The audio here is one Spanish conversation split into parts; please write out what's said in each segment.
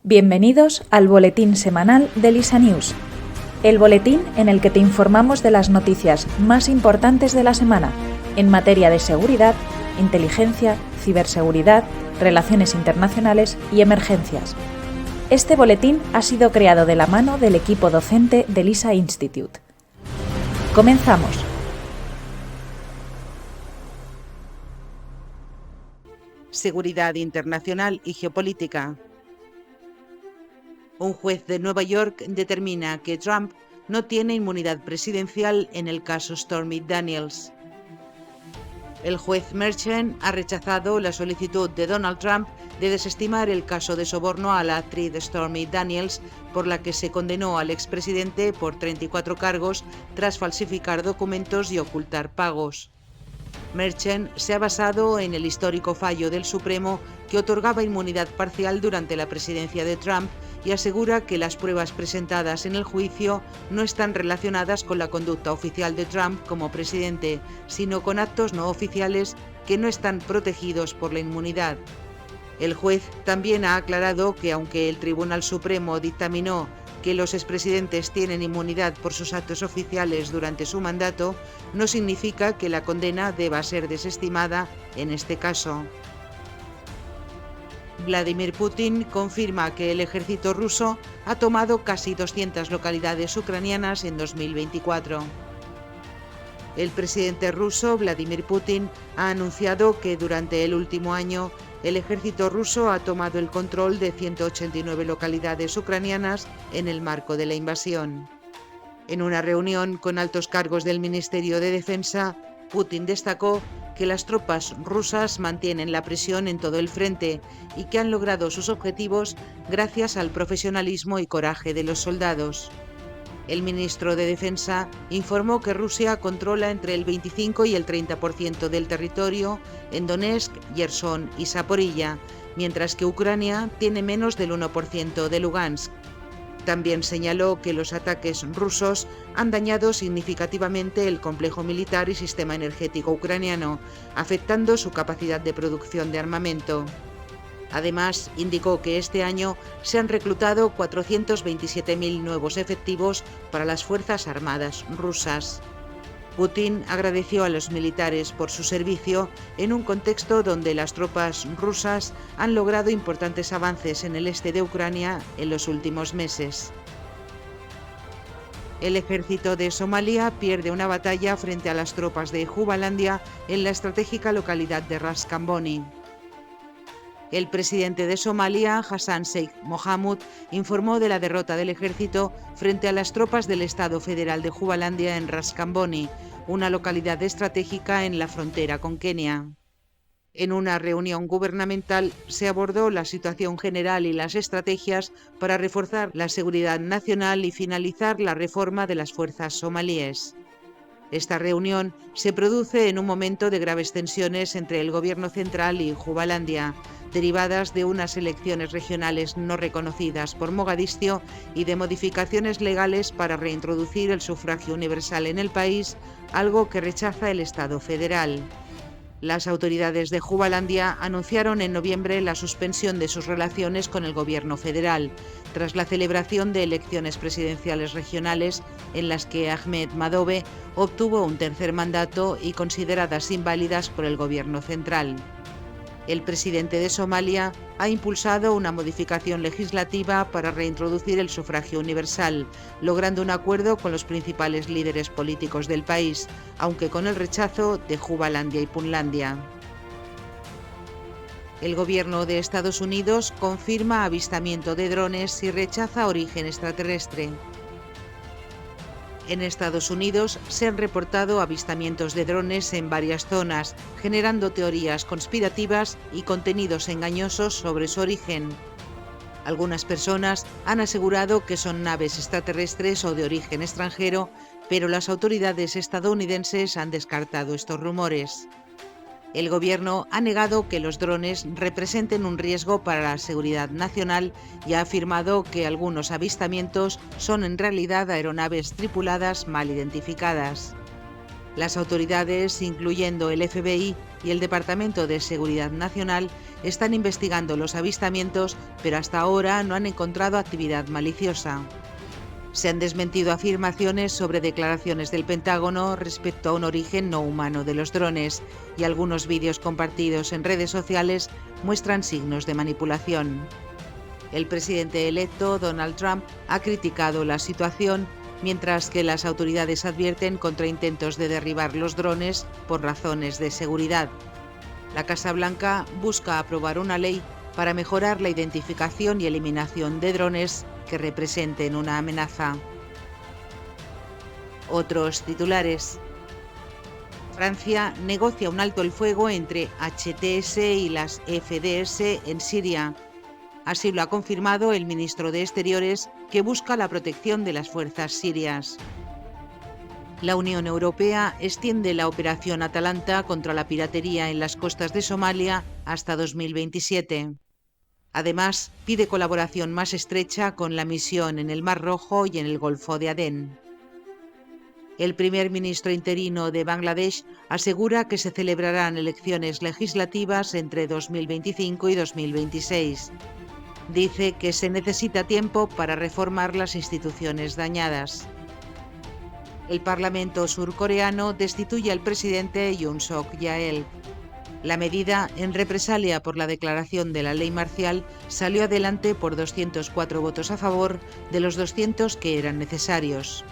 Bienvenidos al boletín semanal de LISA News, el boletín en el que te informamos de las noticias más importantes de la semana en materia de seguridad, inteligencia, ciberseguridad, relaciones internacionales y emergencias. Este boletín ha sido creado de la mano del equipo docente del LISA Institute. Comenzamos. Seguridad internacional y geopolítica. Un juez de Nueva York determina que Trump no tiene inmunidad presidencial en el caso Stormy Daniels. El juez Merchant ha rechazado la solicitud de Donald Trump de desestimar el caso de soborno a la actriz Stormy Daniels, por la que se condenó al expresidente por 34 cargos tras falsificar documentos y ocultar pagos. Merchant se ha basado en el histórico fallo del Supremo que otorgaba inmunidad parcial durante la presidencia de Trump y asegura que las pruebas presentadas en el juicio no están relacionadas con la conducta oficial de Trump como presidente, sino con actos no oficiales que no están protegidos por la inmunidad. El juez también ha aclarado que aunque el Tribunal Supremo dictaminó que los expresidentes tienen inmunidad por sus actos oficiales durante su mandato, no significa que la condena deba ser desestimada en este caso. Vladimir Putin confirma que el ejército ruso ha tomado casi 200 localidades ucranianas en 2024. El presidente ruso, Vladimir Putin, ha anunciado que durante el último año el ejército ruso ha tomado el control de 189 localidades ucranianas en el marco de la invasión. En una reunión con altos cargos del Ministerio de Defensa, Putin destacó que las tropas rusas mantienen la presión en todo el frente y que han logrado sus objetivos gracias al profesionalismo y coraje de los soldados. El ministro de Defensa informó que Rusia controla entre el 25 y el 30% del territorio en Donetsk, Jersón y Zaporilla, mientras que Ucrania tiene menos del 1% de Lugansk. También señaló que los ataques rusos han dañado significativamente el complejo militar y sistema energético ucraniano, afectando su capacidad de producción de armamento. Además, indicó que este año se han reclutado 427.000 nuevos efectivos para las Fuerzas Armadas rusas. Putin agradeció a los militares por su servicio en un contexto donde las tropas rusas han logrado importantes avances en el este de Ucrania en los últimos meses. El ejército de Somalia pierde una batalla frente a las tropas de Jubalandia en la estratégica localidad de Ras Kamboni. El presidente de Somalia, Hassan Sheikh Mohamud, informó de la derrota del ejército frente a las tropas del Estado Federal de Jubalandia en Ras Kamboni, una localidad estratégica en la frontera con Kenia. En una reunión gubernamental se abordó la situación general y las estrategias para reforzar la seguridad nacional y finalizar la reforma de las fuerzas somalíes. Esta reunión se produce en un momento de graves tensiones entre el gobierno central y Jubalandia, derivadas de unas elecciones regionales no reconocidas por Mogadiscio y de modificaciones legales para reintroducir el sufragio universal en el país, algo que rechaza el Estado federal. Las autoridades de Jubalandia anunciaron en noviembre la suspensión de sus relaciones con el gobierno federal, tras la celebración de elecciones presidenciales regionales en las que Ahmed Madobe obtuvo un tercer mandato y consideradas inválidas por el gobierno central. El presidente de Somalia ha impulsado una modificación legislativa para reintroducir el sufragio universal, logrando un acuerdo con los principales líderes políticos del país, aunque con el rechazo de Jubalandia y Puntlandia. El gobierno de Estados Unidos confirma avistamiento de drones y rechaza origen extraterrestre. En Estados Unidos se han reportado avistamientos de drones en varias zonas, generando teorías conspirativas y contenidos engañosos sobre su origen. Algunas personas han asegurado que son naves extraterrestres o de origen extranjero, pero las autoridades estadounidenses han descartado estos rumores. El gobierno ha negado que los drones representen un riesgo para la seguridad nacional y ha afirmado que algunos avistamientos son en realidad aeronaves tripuladas mal identificadas. Las autoridades, incluyendo el FBI y el Departamento de Seguridad Nacional, están investigando los avistamientos, pero hasta ahora no han encontrado actividad maliciosa. Se han desmentido afirmaciones sobre declaraciones del Pentágono respecto a un origen no humano de los drones, y algunos vídeos compartidos en redes sociales muestran signos de manipulación. El presidente electo, Donald Trump, ha criticado la situación, mientras que las autoridades advierten contra intentos de derribar los drones por razones de seguridad. La Casa Blanca busca aprobar una ley para mejorar la identificación y eliminación de drones que representen una amenaza. Otros titulares. Francia negocia un alto el fuego entre HTS y las FDS en Siria. Así lo ha confirmado el ministro de Exteriores, que busca la protección de las fuerzas sirias. La Unión Europea extiende la operación Atalanta contra la piratería en las costas de Somalia hasta 2027. Además, pide colaboración más estrecha con la misión en el Mar Rojo y en el Golfo de Adén. El primer ministro interino de Bangladesh asegura que se celebrarán elecciones legislativas entre 2025 y 2026. Dice que se necesita tiempo para reformar las instituciones dañadas. El Parlamento surcoreano destituye al presidente Yoon Suk Yeol. La medida, en represalia por la declaración de la ley marcial, salió adelante por 204 votos a favor de los 200 que eran necesarios.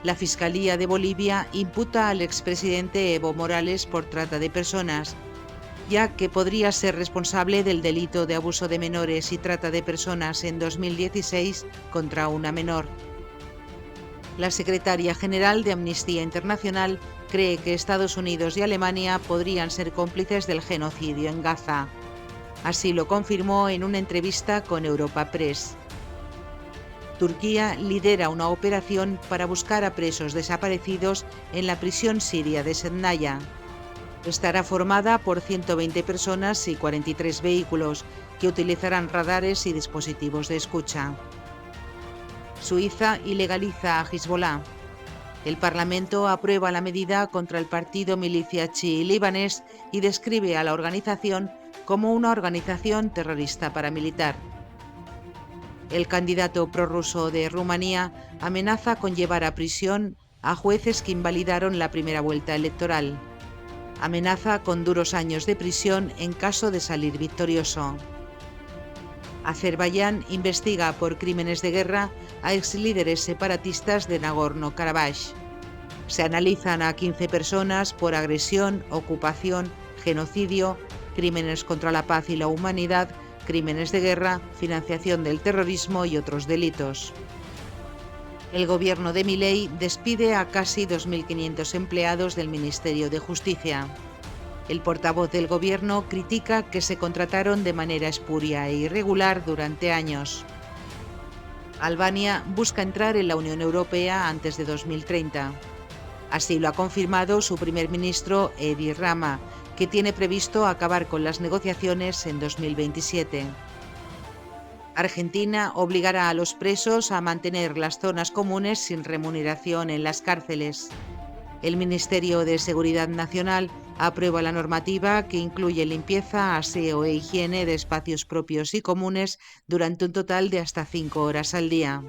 La Fiscalía de Bolivia imputa al expresidente Evo Morales por trata de personas, ya que podría ser responsable del delito de abuso de menores y trata de personas en 2016 contra una menor. La secretaria general de Amnistía Internacional cree que Estados Unidos y Alemania podrían ser cómplices del genocidio en Gaza. Así lo confirmó en una entrevista con Europa Press. Turquía lidera una operación para buscar a presos desaparecidos en la prisión siria de Sednaya. Estará formada por 120 personas y 43 vehículos que utilizarán radares y dispositivos de escucha. Suiza ilegaliza a Hezbollah. El Parlamento aprueba la medida contra el partido milicia chií libanés y describe a la organización como una organización terrorista paramilitar. El candidato prorruso de Rumanía amenaza con llevar a prisión a jueces que invalidaron la primera vuelta electoral. Amenaza con duros años de prisión en caso de salir victorioso. Azerbaiyán investiga por crímenes de guerra a exlíderes separatistas de Nagorno-Karabaj. Se analizan a 15 personas por agresión, ocupación, genocidio, crímenes contra la paz y la humanidad, crímenes de guerra, financiación del terrorismo y otros delitos. El gobierno de Milei despide a casi 2.500 empleados del Ministerio de Justicia. El portavoz del gobierno critica que se contrataron de manera espuria e irregular durante años. Albania busca entrar en la Unión Europea antes de 2030. Así lo ha confirmado su primer ministro Edi Rama, que tiene previsto acabar con las negociaciones en 2027. Argentina obligará a los presos a mantener las zonas comunes sin remuneración en las cárceles. El Ministerio de Seguridad Nacional aprueba la normativa que incluye limpieza, aseo e higiene de espacios propios y comunes durante un total de hasta 5 horas al día.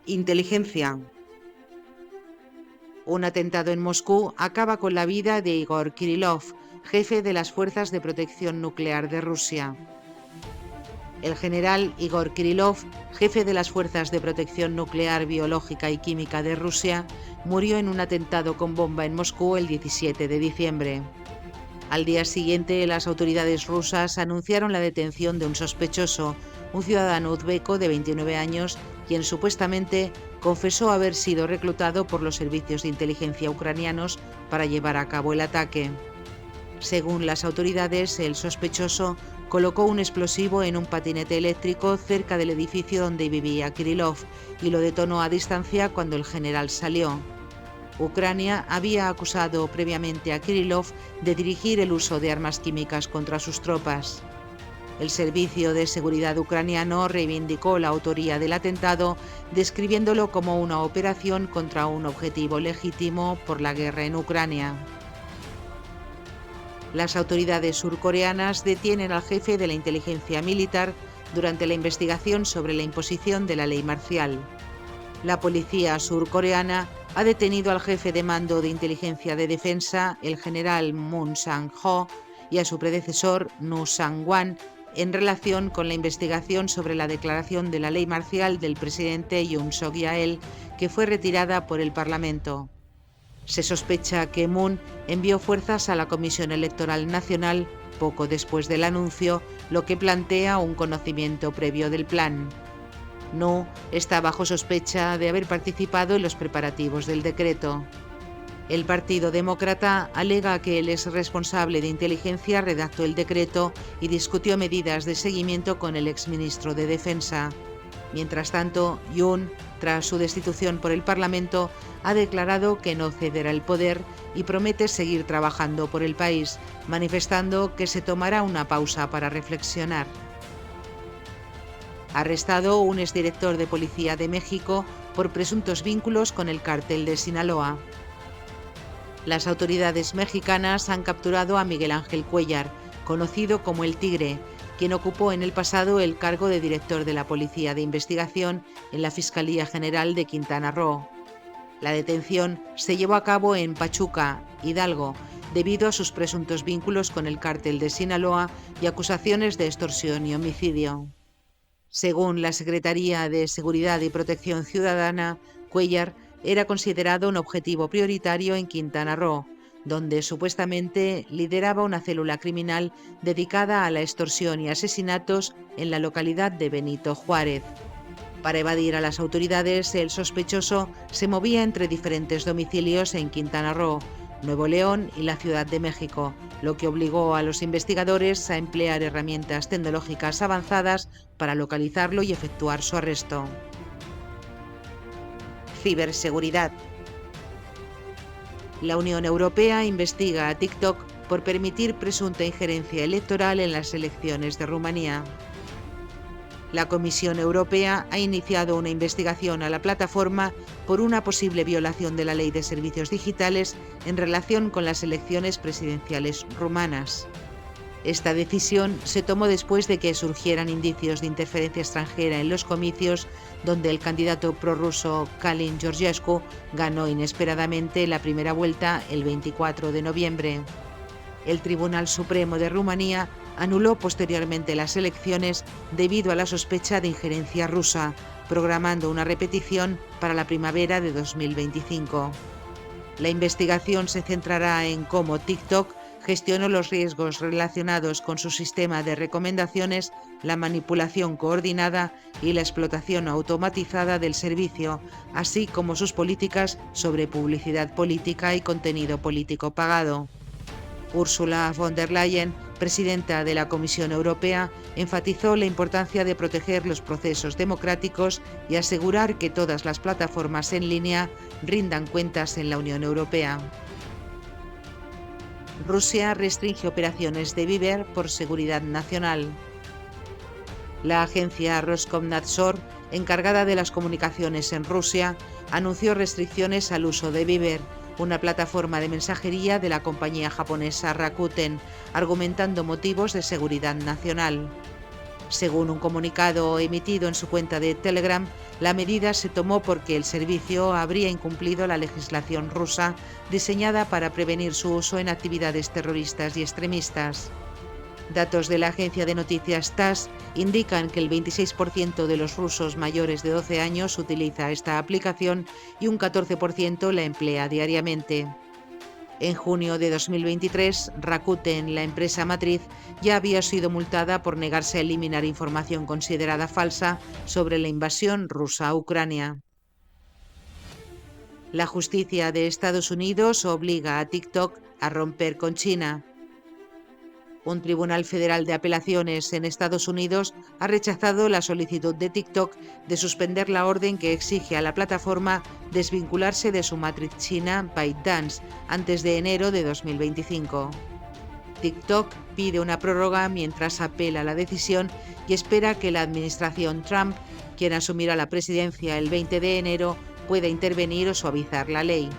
Inteligencia. Un atentado en Moscú acaba con la vida de Igor Kirillov, jefe de las Fuerzas de Protección Nuclear de Rusia. El general Igor Kirillov, jefe de las Fuerzas de Protección Nuclear, Biológica y Química de Rusia, murió en un atentado con bomba en Moscú el 17 de diciembre. Al día siguiente, las autoridades rusas anunciaron la detención de un sospechoso, un ciudadano uzbeco de 29 años, quien supuestamente confesó haber sido reclutado por los servicios de inteligencia ucranianos para llevar a cabo el ataque. Según las autoridades, el sospechoso colocó un explosivo en un patinete eléctrico cerca del edificio donde vivía Kirillov y lo detonó a distancia cuando el general salió. Ucrania había acusado previamente a Kirillov de dirigir el uso de armas químicas contra sus tropas. El Servicio de Seguridad ucraniano reivindicó la autoría del atentado, describiéndolo como una operación contra un objetivo legítimo por la guerra en Ucrania. Las autoridades surcoreanas detienen al jefe de la inteligencia militar durante la investigación sobre la imposición de la ley marcial. La policía surcoreana ha detenido al jefe de mando de inteligencia de defensa, el general Moon Sang-ho, y a su predecesor, Nu Sang-wan, en relación con la investigación sobre la declaración de la ley marcial del presidente Yoon Suk-yeol, que fue retirada por el Parlamento. Se sospecha que Moon envió fuerzas a la Comisión Electoral Nacional poco después del anuncio, lo que plantea un conocimiento previo del plan. Nu está bajo sospecha de haber participado en los preparativos del decreto. El Partido Demócrata alega que el exresponsable de inteligencia redactó el decreto y discutió medidas de seguimiento con el exministro de Defensa. Mientras tanto, Yoon, tras su destitución por el Parlamento, ha declarado que no cederá el poder y promete seguir trabajando por el país, manifestando que se tomará una pausa para reflexionar. Arrestado un exdirector de Policía de México por presuntos vínculos con el cártel de Sinaloa. Las autoridades mexicanas han capturado a Miguel Ángel Cuéllar, conocido como El Tigre, quien ocupó en el pasado el cargo de director de la Policía de Investigación en la Fiscalía General de Quintana Roo. La detención se llevó a cabo en Pachuca, Hidalgo, debido a sus presuntos vínculos con el cártel de Sinaloa y acusaciones de extorsión y homicidio. Según la Secretaría de Seguridad y Protección Ciudadana, Cuéllar era considerado un objetivo prioritario en Quintana Roo, donde supuestamente lideraba una célula criminal dedicada a la extorsión y asesinatos en la localidad de Benito Juárez. Para evadir a las autoridades, el sospechoso se movía entre diferentes domicilios en Quintana Roo, Nuevo León y la Ciudad de México, lo que obligó a los investigadores a emplear herramientas tecnológicas avanzadas para localizarlo y efectuar su arresto. Ciberseguridad. La Unión Europea investiga a TikTok por permitir presunta injerencia electoral en las elecciones de Rumanía. La Comisión Europea ha iniciado una investigación a la plataforma por una posible violación de la Ley de Servicios Digitales en relación con las elecciones presidenciales rumanas. Esta decisión se tomó después de que surgieran indicios de interferencia extranjera en los comicios, donde el candidato prorruso Călin Georgescu ganó inesperadamente la primera vuelta el 24 de noviembre. El Tribunal Supremo de Rumanía anuló posteriormente las elecciones debido a la sospecha de injerencia rusa, programando una repetición para la primavera de 2025. La investigación se centrará en cómo TikTok gestionó los riesgos relacionados con su sistema de recomendaciones, la manipulación coordinada y la explotación automatizada del servicio, así como sus políticas sobre publicidad política y contenido político pagado. Ursula von der Leyen, presidenta de la Comisión Europea, enfatizó la importancia de proteger los procesos democráticos y asegurar que todas las plataformas en línea rindan cuentas en la Unión Europea. Rusia restringe operaciones de Viber por seguridad nacional. La agencia Roskomnadzor, encargada de las comunicaciones en Rusia, anunció restricciones al uso de Viber, una plataforma de mensajería de la compañía japonesa Rakuten, argumentando motivos de seguridad nacional. Según un comunicado emitido en su cuenta de Telegram, la medida se tomó porque el servicio habría incumplido la legislación rusa diseñada para prevenir su uso en actividades terroristas y extremistas. Datos de la agencia de noticias TASS indican que el 26% de los rusos mayores de 12 años utiliza esta aplicación y un 14% la emplea diariamente. En junio de 2023, Rakuten, la empresa matriz, ya había sido multada por negarse a eliminar información considerada falsa sobre la invasión rusa a Ucrania. La justicia de Estados Unidos obliga a TikTok a romper con China. Un tribunal federal de apelaciones en Estados Unidos ha rechazado la solicitud de TikTok de suspender la orden que exige a la plataforma desvincularse de su matriz china ByteDance antes de enero de 2025. TikTok pide una prórroga mientras apela la decisión y espera que la administración Trump, quien asumirá la presidencia el 20 de enero, pueda intervenir o suavizar la ley.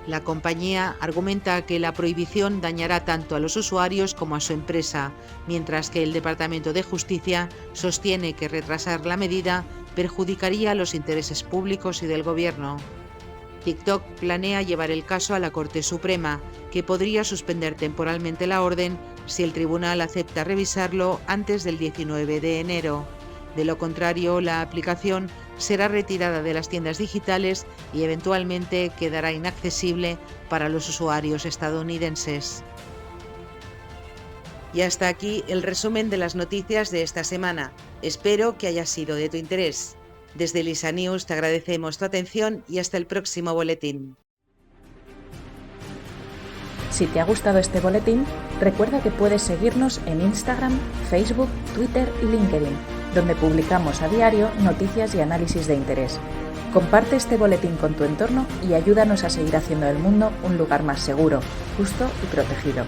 La compañía argumenta que la prohibición dañará tanto a los usuarios como a su empresa, mientras que el Departamento de Justicia sostiene que retrasar la medida perjudicaría los intereses públicos y del gobierno. TikTok planea llevar el caso a la Corte Suprema, que podría suspender temporalmente la orden si el tribunal acepta revisarlo antes del 19 de enero. De lo contrario, la aplicación será retirada de las tiendas digitales y eventualmente quedará inaccesible para los usuarios estadounidenses. Y hasta aquí el resumen de las noticias de esta semana. Espero que haya sido de tu interés. Desde Lisa News te agradecemos tu atención y hasta el próximo boletín. Si te ha gustado este boletín, recuerda que puedes seguirnos en Instagram, Facebook, Twitter y LinkedIn, donde publicamos a diario noticias y análisis de interés. Comparte este boletín con tu entorno y ayúdanos a seguir haciendo del mundo un lugar más seguro, justo y protegido.